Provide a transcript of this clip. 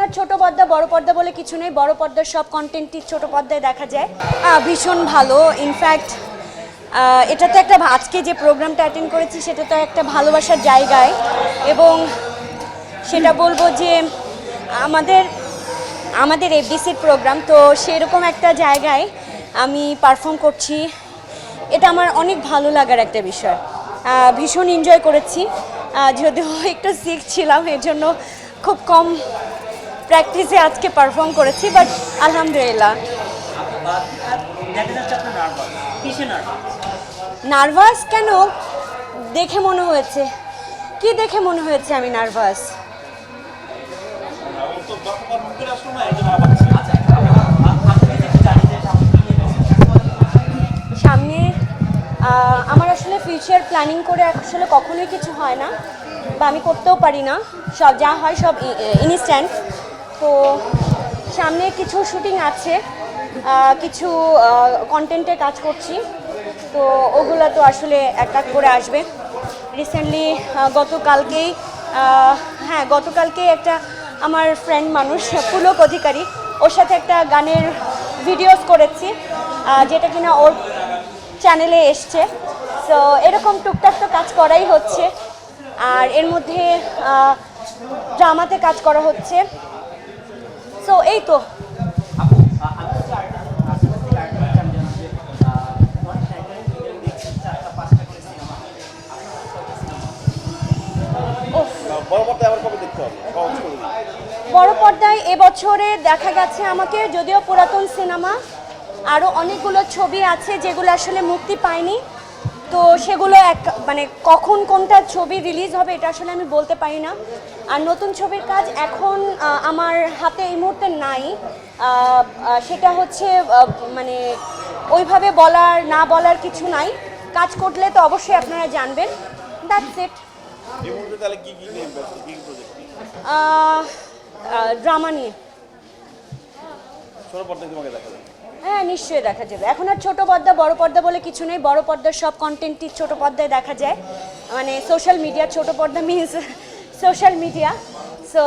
আর ছোট পর্দা বড় পর্দা বলে কিছু নেই, বড় পর্দার সব কন্টেন্টই ছোট পর্দায় দেখা যায়। ভীষণ ভালো। ইনফ্যাক্ট এটা তো একটা আজকে যে প্রোগ্রামটা অ্যাটেন্ড করেছি সেটা তো একটা ভালোবাসার জায়গায়, এবং সেটা বলবো যে আমাদের আমাদের এফডিসির প্রোগ্রাম, তো সেরকম একটা জায়গায় আমি পারফর্ম করছি, এটা আমার অনেক ভালো লাগার একটা বিষয়। ভীষণ এনজয় করেছি, যদিও একটু সিক ছিলাম, এর জন্য খুব কম প্র্যাকটিসে আজকে পারফর্ম করেছি, বাট আলহামদুলিল্লাহ। নার্ভাস কেন? দেখে মনে হয়েছে। কি দেখে মনে হয়েছে আমি নার্ভাস? সামনে আমার আসলে ফিউচার প্ল্যানিং করে আসলে কখনোই কিছু হয় না, বা আমি করতেও পারি না, সব যা হয় সব ইনস্ট্যান্ট। তো সামনে কিছু শুটিং আছে, কিছু কন্টেন্টের কাজ করছি, তো ওগুলো তো আসলে এক এক করে আসবে। রিসেন্টলি গতকালকে একটা আমার ফ্রেন্ড মানুষ পুলক অধিকারী, ওর সাথে একটা গানের ভিডিওস করেছি, যেটা কিনা ওর চ্যানেলে এসছে। সো এরকম টুকটাক তো কাজ করাই হচ্ছে, আর এর মধ্যে ড্রামাতে কাজ করা হচ্ছে। সো এই তো। বড় পর্দায় এবছরে দেখা গেছে আমাকে, যদিও পুরাতন সিনেমা আরও অনেকগুলো ছবি আছে যেগুলো আসলে মুক্তি পায়নি, তো সেগুলো মানে কখন কোনটা ছবি রিলিজ হবে এটা আসলে আমি বলতে পারি না। আর নতুন ছবির কাজ এখন আমার হাতে এই মুহূর্তে নাই, সেটা হচ্ছে মানে ওইভাবে বলার কিছু নাই। কাজ করলে তো অবশ্যই আপনারা জানবেন। That's it. ড্রামা নিয়ে। হ্যাঁ, নিশ্চয়ই দেখা যাবে। এখন আর ছোট পর্দা বড় পর্দা বলে কিছু নেই, বড় পর্দার সব কন্টেন্টই ছোট পর্দায় দেখা যায়, মানে সোশ্যাল মিডিয়া। ছোট পর্দা মিনস সোশ্যাল মিডিয়া। সো